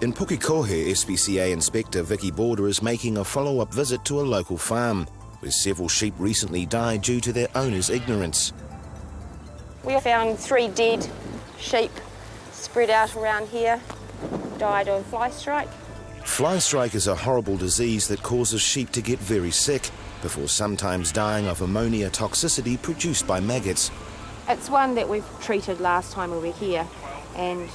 In Pukekohe, SPCA Inspector Vicki is making a follow-up visit to a local farm, where several sheep recently died due to their owners' ignorance. We found 3 dead sheep spread out around here, died of fly strike. Fly strike is a horrible disease that causes sheep to get very sick, before sometimes dying of ammonia toxicity produced by maggots. It's one that we've treated last time we were here, and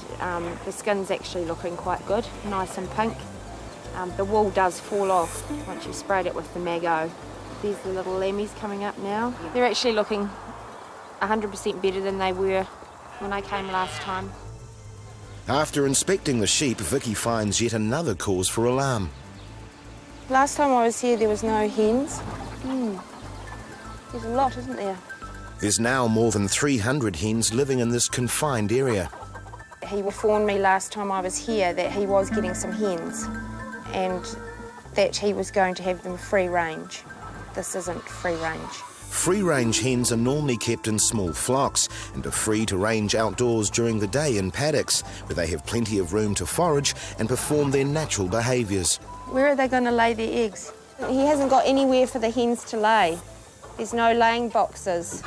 the skin's actually looking quite good, nice and pink. The wool does fall off once you've sprayed it with the Maggo. There's the little lemmies coming up now. They're actually looking 100% better than they were when I came last time. After inspecting the sheep, Vicki finds yet another cause for alarm. Last time I was here, there was no hens. There's a lot, isn't there? There's now more than 300 hens living in this confined area. He informed me last time I was here that he was getting some hens and that he was going to have them free range. This isn't free range. Free-range hens are normally kept in small flocks and are free to range outdoors during the day in paddocks, where they have plenty of room to forage and perform their natural behaviours. Where are they going to lay their eggs? He hasn't got anywhere for the hens to lay. There's no laying boxes.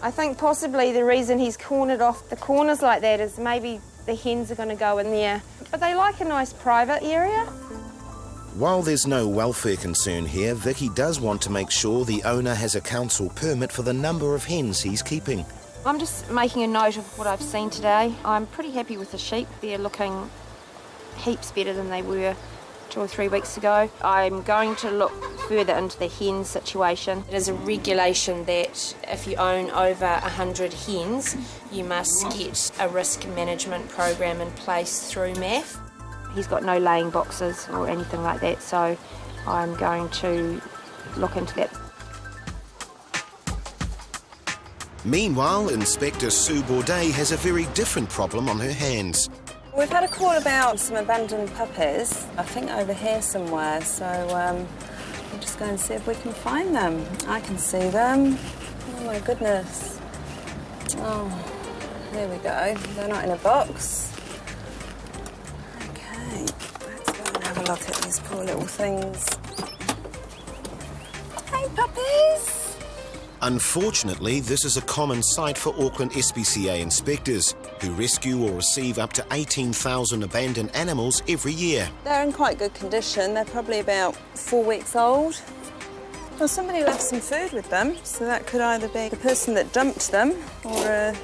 I think possibly the reason he's cornered off the corners like that is maybe the hens are going to go in there. But they like a nice private area. While there's no welfare concern here, Vicki does want to make sure the owner has a council permit for the number of hens he's keeping. I'm just making a note of what I've seen today. I'm pretty happy with the sheep. They're looking heaps better than they were 2 or 3 weeks ago. I'm going to look further into the hen situation. It is a regulation that if you own over 100 hens, you must get a risk management program in place through MAF. He's got no laying boxes or anything like that, so I'm going to look into that. Meanwhile, Inspector Sue Bourdet has a very different problem on her hands. We've had a call about some abandoned puppies, I think over here somewhere, so we'll just go and see if we can find them. I can see them. Oh my goodness. Oh, there we go. They're not in a box. Okay, let's go and have a look at these poor little things. Hey, puppies! Unfortunately, this is a common sight for Auckland SPCA inspectors, who rescue or receive up to 18,000 abandoned animals every year. They're in quite good condition. They're probably about 4 weeks old. Well, somebody left some food with them, so that could either be the person that dumped them or a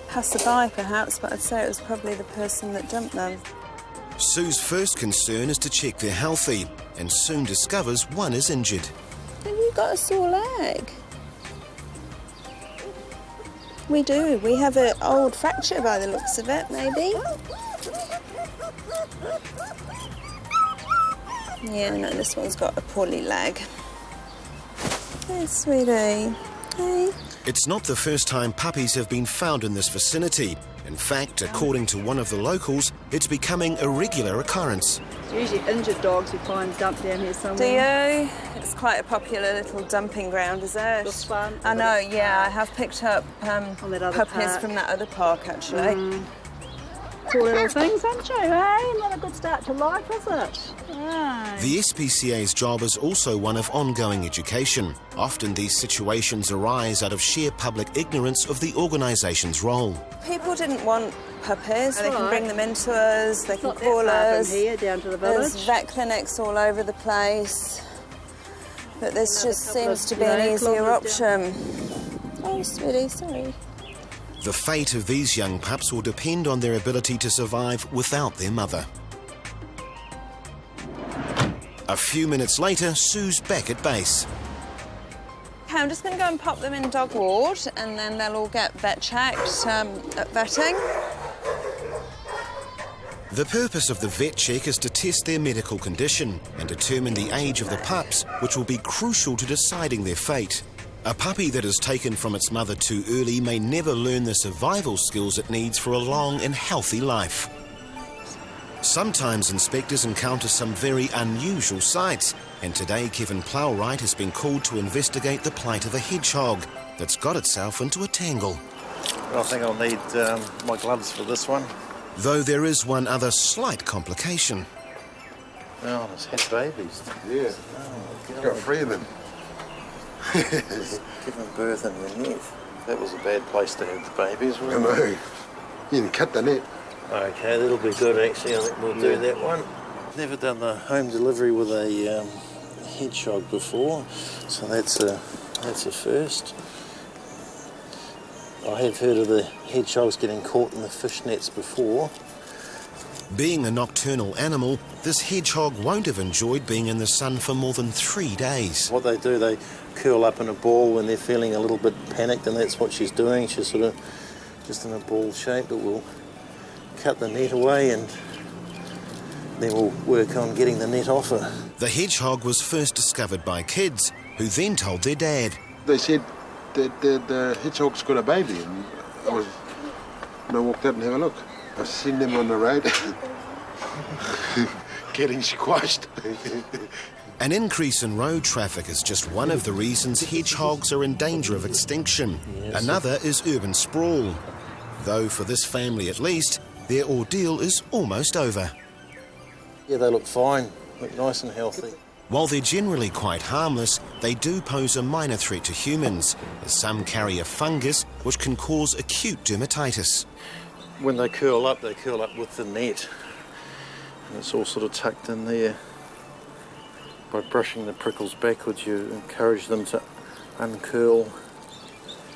passerby, perhaps, but I'd say it was probably the person that dumped them. Sue's first concern is to check they're healthy, and soon discovers one is injured. Have you got a sore leg? We do. We have an old fracture by the looks of it, maybe. Yeah, no, this one's got a poorly leg. Hey, sweetie. Hey. It's not the first time puppies have been found in this vicinity. In fact, according to one of the locals, it's becoming a regular occurrence. It's usually injured dogs we find dumped down here somewhere. Do you? It's quite a popular little dumping ground, is it? Just fun. I know, yeah. I have picked up puppies park. from that other park, actually. Poor little things, aren't you, hey? Not a good start to life, is it? No. The SPCA's job is also one of ongoing education. Often these situations arise out of sheer public ignorance of the organisation's role. People didn't want puppies. They can bring them into us, they can call us. From here down to the village. There's vet clinics all over the place. But this just seems to be an easier option. Oh, sweetie, sorry. The fate of these young pups will depend on their ability to survive without their mother. A few minutes later, Sue's back at base. Okay, I'm just going to go and pop them in dog ward, and then they'll all get vet checked at vetting. The purpose of the vet check is to test their medical condition and determine the age of the pups, which will be crucial to deciding their fate. A puppy that is taken from its mother too early may never learn the survival skills it needs for a long and healthy life. Sometimes inspectors encounter some very unusual sights, and today Kevin Plowright has been called to investigate the plight of a hedgehog that's got itself into a tangle. I think I'll need my gloves for this one. Though there is one other slight complication. Oh, it's had babies. Yeah. Oh, my God. Got 3 of them. Giving birth in the net. That was a bad place to have the babies, I wasn't know. it? You can cut the net. Okay, that'll be good actually. I think we'll do that one. Never done the home delivery with a hedgehog before, so that's a first. I have heard of the hedgehogs getting caught in the fish nets before. Being a nocturnal animal, this hedgehog won't have enjoyed being in the sun for more than 3 days. What they do, they curl up in a ball when they're feeling a little bit panicked, and that's what she's doing. She's sort of just in a ball shape, but we'll cut the net away and then we'll work on getting the net off her. The hedgehog was first discovered by kids, who then told their dad. They said that the hedgehog's got a baby, and I walked out and had a look. I seen them on the road getting squashed. An increase in road traffic is just one of the reasons hedgehogs are in danger of extinction. Another is urban sprawl. Though for this family at least, their ordeal is almost over. Yeah, they look fine, look nice and healthy. While they're generally quite harmless, they do pose a minor threat to humans, as some carry a fungus which can cause acute dermatitis. When they curl up with the net. And it's all sort of tucked in there. By brushing the prickles backwards, you encourage them to uncurl.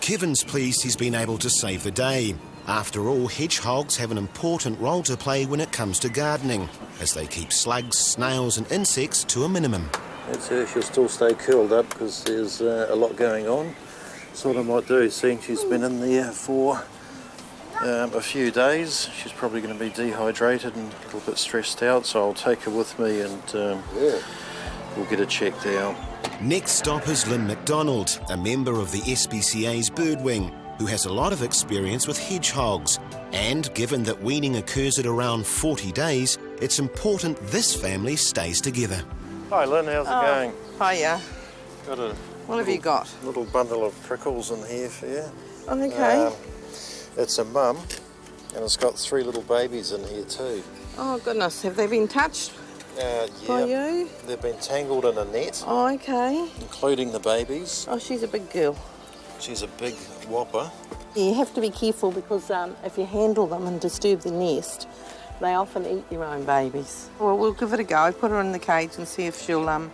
Kevin's pleased he's been able to save the day. After all, hedgehogs have an important role to play when it comes to gardening, as they keep slugs, snails and insects to a minimum. That's her, she'll still stay curled up because there's a lot going on. So what I might do, seeing she's been in there for a few days, she's probably going to be dehydrated and a little bit stressed out, so I'll take her with me and we'll get her checked out. Next stop is Lynn McDonald, a member of the SPCA's Birdwing, who has a lot of experience with hedgehogs. And given that weaning occurs at around 40 days, it's important this family stays together. Hi Lynn, how's it going? Hiya. Got a What have you got? little bundle of prickles in here for you. Okay. It's a mum, and it's got 3 little babies in here too. Oh, goodness. Have they been touched by you? They've been tangled in a net, Oh, okay. including the babies. Oh, she's a big girl. She's a big whopper. You have to be careful because if you handle them and disturb the nest, they often eat their own babies. Well, we'll give it a go. Put her in the cage and see if she'll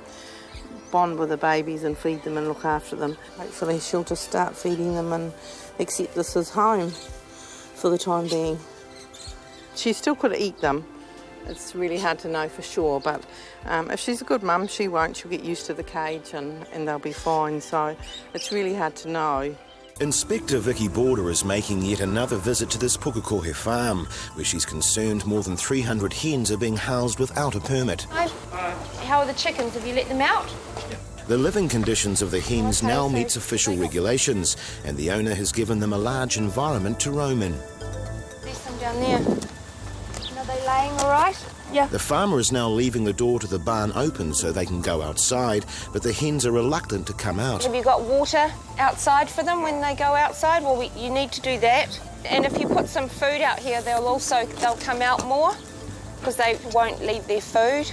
bond with the babies and feed them and look after them. Hopefully she'll just start feeding them and accept this as home for the time being. She still could eat them. It's really hard to know for sure, but if she's a good mum, she won't. She'll get used to the cage and they'll be fine, so it's really hard to know. Inspector Vicki Border is making yet another visit to this Pukekohe farm, where she's concerned more than 300 hens are being housed without a permit. Hi. How are the chickens? Have you let them out? The living conditions of the hens now meets official regulations, and the owner has given them a large environment to roam in. There's some down there. Are they laying all right? Yeah. The farmer is now leaving the door to the barn open so they can go outside, but the hens are reluctant to come out. Have you got water outside for them when they go outside? Well, you need to do that. And if you put some food out here, they'll come out more because they won't leave their food.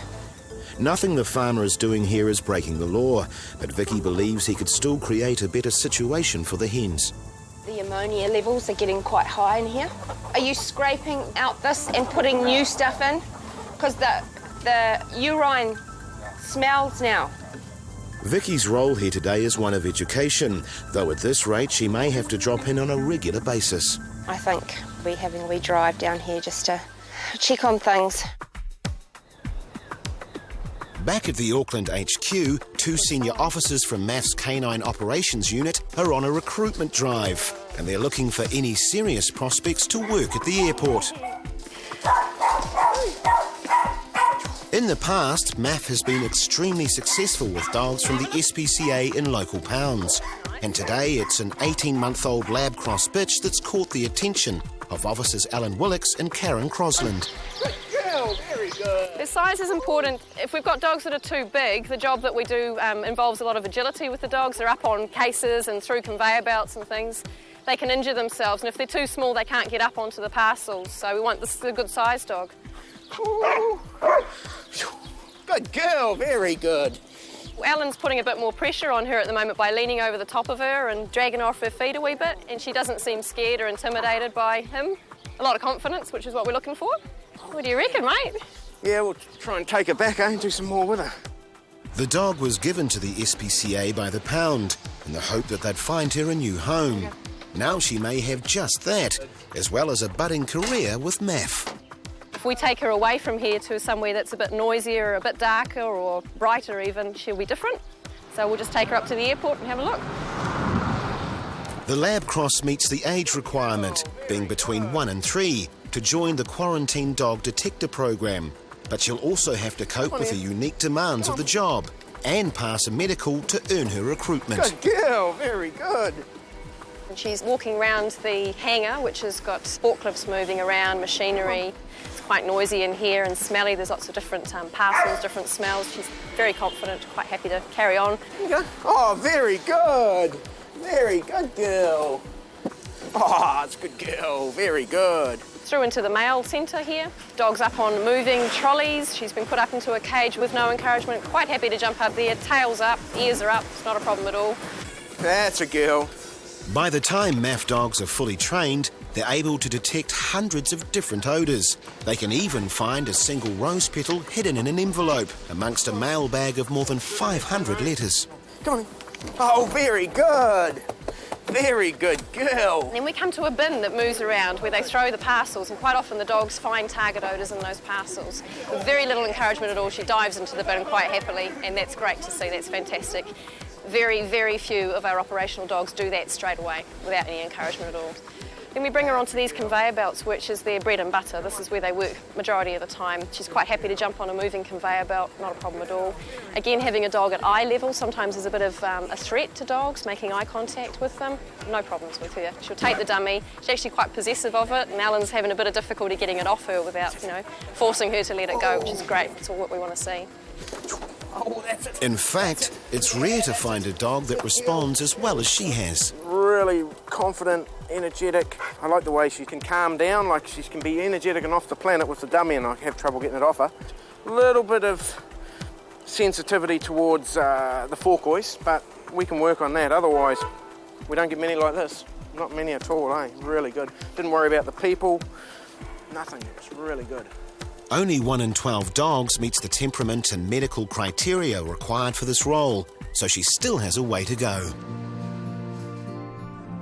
Nothing the farmer is doing here is breaking the law, but Vicki believes he could still create a better situation for the hens. The ammonia levels are getting quite high in here. Are you scraping out this and putting new stuff in? Because the urine smells now. Vicki's role here today is one of education, though at this rate she may have to drop in on a regular basis. I think we're having a wee drive down here just to check on things. Back at the Auckland HQ, 2 senior officers from MAF's Canine Operations Unit are on a recruitment drive, and they're looking for any serious prospects to work at the airport. In the past, MAF has been extremely successful with dogs from the SPCA in local pounds, and today it's an 18-month-old lab cross bitch that's caught the attention of officers Alan Willocks and Karen Crosland. The size is important. If we've got dogs that are too big, the job that we do involves a lot of agility with the dogs. They're up on cases and through conveyor belts and things. they can injure themselves, and if they're too small, they can't get up onto the parcels. So we want this is a good sized dog. Good girl, very good. Alan's putting a bit more pressure on her at the moment by leaning over the top of her and dragging her off her feet a wee bit, and she doesn't seem scared or intimidated by him. A lot of confidence, which is what we're looking for. What do you reckon, mate? Yeah, we'll try and take her back, and do some more with her. The dog was given to the SPCA by the pound in the hope that they'd find her a new home. Now she may have just that, as well as a budding career with MAF. If we take her away from here to somewhere that's a bit noisier, a bit darker or brighter even, she'll be different. So we'll just take her up to the airport and have a look. The lab cross meets the age requirement, being between 1 and 3, to join the Quarantine Dog Detector program. But she'll also have to cope with the unique demands of the job and pass a medical to earn her recruitment. Good girl, very good. And she's walking around the hangar, which has got forklifts moving around, machinery. It's quite noisy in here and smelly. There's lots of different parcels, different smells. She's very confident, quite happy to carry on. Oh, very good. Very good girl. Oh, it's a good girl, very good. Through into the mail centre here. Dog's up on moving trolleys. She's been put up into a cage with no encouragement. Quite happy to jump up there. Tail's up, ears are up. It's not a problem at all. That's a girl. By the time MAF dogs are fully trained, they're able to detect hundreds of different odours. They can even find a single rose petal hidden in an envelope amongst a mailbag of more than 500 letters. Come on. Oh, very good. Very good girl. Then we come to a bin that moves around where they throw the parcels, and quite often the dogs find target odours in those parcels. With very little encouragement at all, she dives into the bin quite happily, and that's great to see. That's fantastic. Very, very few of our operational dogs do that straight away without any encouragement at all. Then we bring her onto these conveyor belts, which is their bread and butter. This is where they work majority of the time. She's quite happy to jump on a moving conveyor belt, not a problem at all. Again, having a dog at eye level sometimes is a bit of a threat to dogs, making eye contact with them. No problems with her. She'll take the dummy. She's actually quite possessive of it, and Alan's having a bit of difficulty getting it off her without, forcing her to let it go, which is great. That's all what we want to see. In fact, it's rare to find a dog that responds as well as she has. Really confident, energetic. I like the way she can calm down, like she can be energetic and off the planet with the dummy, and I have trouble getting it off her. A little bit of sensitivity towards the fork hoist, but we can work on that. Otherwise, we don't get many like this. Not many at all, eh? Really good. Didn't worry about the people, nothing. It's really good. Only 1 in 12 dogs meets the temperament and medical criteria required for this role, so she still has a way to go.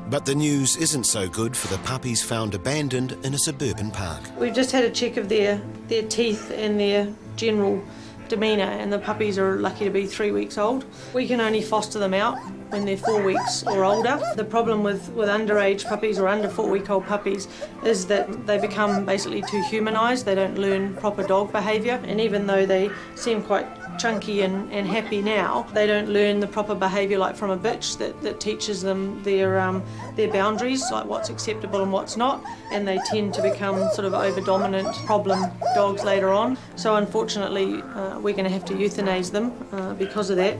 But the news isn't so good for the puppies found abandoned in a suburban park. We've just had a check of their teeth and their general demeanour, and the puppies are lucky to be 3 weeks old. We can only foster them out when they're 4 weeks or older. The problem with underage puppies or under 4-week-old puppies is that they become basically too humanised. They don't learn proper dog behaviour, and even though they seem quite chunky and happy now, they don't learn the proper behaviour like from a bitch that teaches them their boundaries, like what's acceptable and what's not, and they tend to become sort of over-dominant problem dogs later on. So unfortunately we're going to have to euthanize them because of that.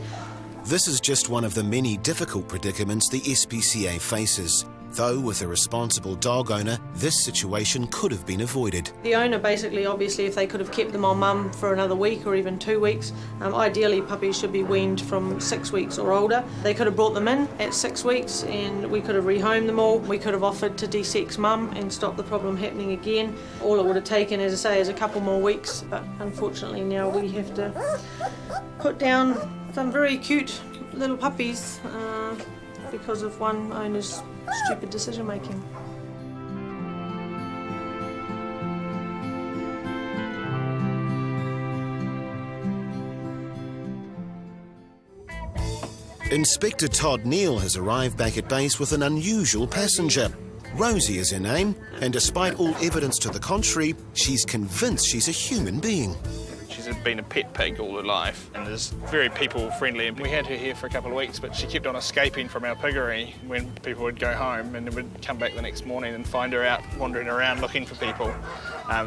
This is just one of the many difficult predicaments the SPCA faces. Though with a responsible dog owner, this situation could have been avoided. The owner basically, obviously, if they could have kept them on mum for another week or even 2 weeks, ideally puppies should be weaned from 6 weeks or older. They could have brought them in at 6 weeks and we could have rehomed them all. We could have offered to de-sex mum and stop the problem happening again. All it would have taken, as I say, is a couple more weeks, but unfortunately now we have to put down some very cute little puppies because of one owner's stupid decision making. Inspector Todd Neal has arrived back at base with an unusual passenger. Rosie is her name, and despite all evidence to the contrary, she's convinced she's a human being. She's been a pet pig all her life and is very people friendly. We had her here for a couple of weeks, but she kept on escaping from our piggery when people would go home, and then would come back the next morning and find her out wandering around looking for people.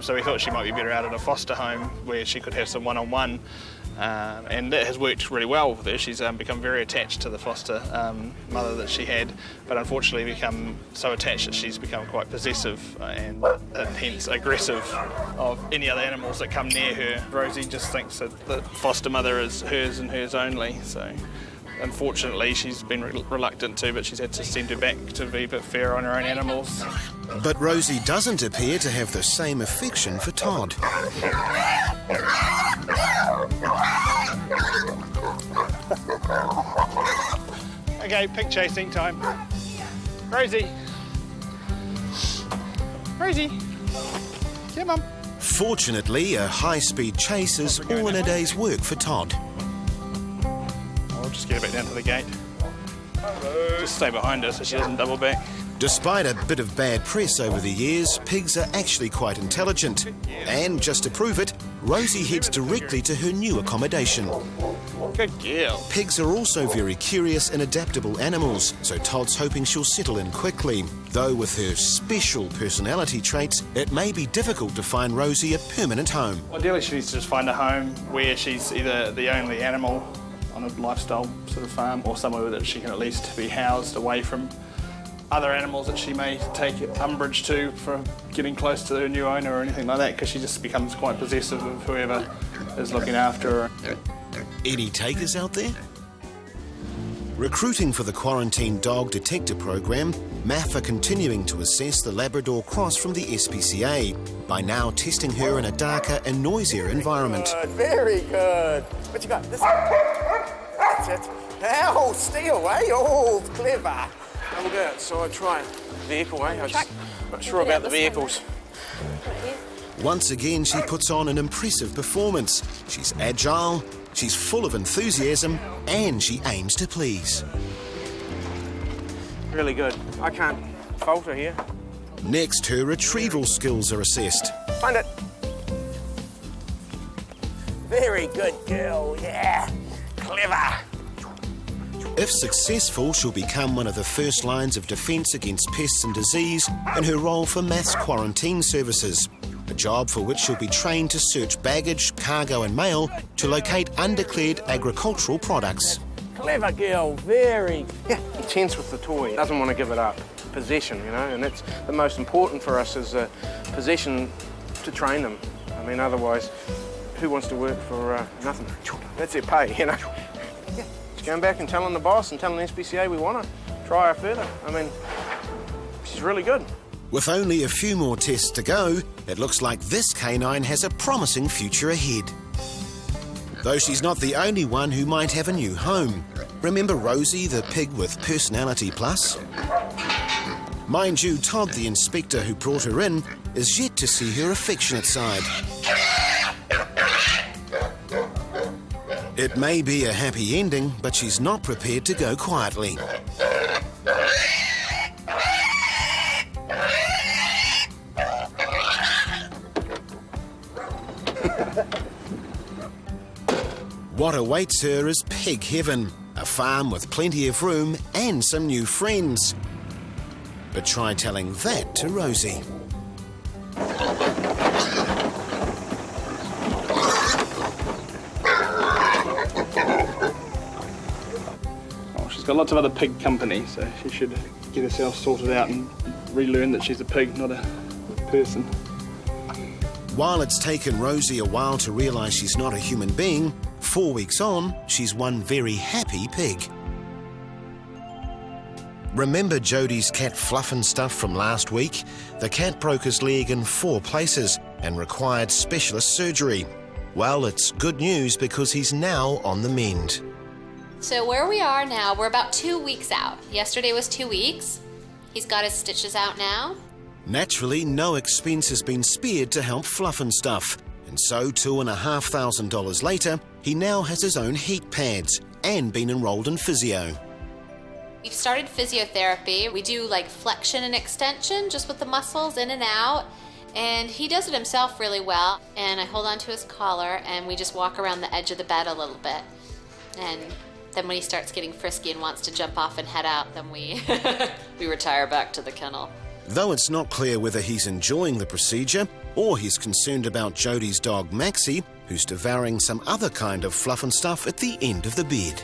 So we thought she might be better out at a foster home where she could have some one-on-one and that has worked really well with her. She's become very attached to the foster mother that she had, but unfortunately become so attached that she's become quite possessive and hence aggressive of any other animals that come near her. Rosie just thinks that the foster mother is hers and hers only, so unfortunately she's been reluctant to, but she's had to send her back to be a bit fair on her own animals. But Rosie doesn't appear to have the same affection for Todd. Okay, pig chasing time. Rosie! Rosie! Come on. Fortunately, a high-speed chase is all in a day's work for Todd. I'll just get her back down to the gate. Just stay behind her so she doesn't double back. Despite a bit of bad press over the years, pigs are actually quite intelligent. And just to prove it, Rosie heads directly to her new accommodation. Good girl. Pigs are also very curious and adaptable animals, so Todd's hoping she'll settle in quickly. Though with her special personality traits, it may be difficult to find Rosie a permanent home. Ideally she needs to just find a home where she's either the only animal on a lifestyle sort of farm or somewhere that she can at least be housed away from other animals that she may take umbrage to for getting close to her new owner or anything like that, because she just becomes quite possessive of whoever is looking after her. Any takers out there? Recruiting for the Quarantine Dog Detector program, MAF are continuing to assess the Labrador cross from the SPCA by now testing her in a darker and noisier environment. Good, very good. What you got? This one? That's it. Oh, steel, eh? Oh, clever. We'll go outside, try a vehicle, eh? I'm not sure about the vehicles. Once again, she puts on an impressive performance. She's agile, she's full of enthusiasm, and she aims to please. Really good. I can't fault her here. Next, her retrieval skills are assessed. Find it. Very good girl, yeah. Clever. If successful, she'll become one of the first lines of defence against pests and disease in her role for MAF's quarantine services, a job for which she'll be trained to search baggage, cargo and mail to locate undeclared agricultural products. Clever girl, very. Yeah, intense with the toy. Doesn't want to give it up. Possession, you know, and that's the most important for us is possession to train them. I mean, otherwise, who wants to work for nothing? That's their pay, you know. Going back and telling the boss and telling the SPCA we want to try her further. I mean, she's really good. With only a few more tests to go, it looks like this canine has a promising future ahead. Though she's not the only one who might have a new home. Remember Rosie, the pig with personality plus? Mind you, Todd, the inspector who brought her in, is yet to see her affectionate side. It may be a happy ending, but she's not prepared to go quietly. What awaits her is pig heaven, a farm with plenty of room and some new friends. But try telling that to Rosie. She's got lots of other pig company, so she should get herself sorted out and relearn that she's a pig, not a person. While it's taken Rosie a while to realise she's not a human being, 4 weeks on, she's one very happy pig. Remember Jodie's cat Fluff and Stuff from last week? The cat broke his leg in 4 places and required specialist surgery. Well, it's good news because he's now on the mend. So where we are now, we're about 2 weeks out. Yesterday was 2 weeks. He's got his stitches out now. Naturally, no expense has been spared to help Fluff and Stuff. And so $2,500 later, he now has his own heat pads and been enrolled in physio. We've started physiotherapy. We do like flexion and extension, just with the muscles in and out. And he does it himself really well. And I hold on to his collar and we just walk around the edge of the bed a little bit. And then when he starts getting frisky and wants to jump off and head out, then we retire back to the kennel. Though it's not clear whether he's enjoying the procedure or he's concerned about Jodie's dog Maxie, who's devouring some other kind of fluff and stuff at the end of the bed.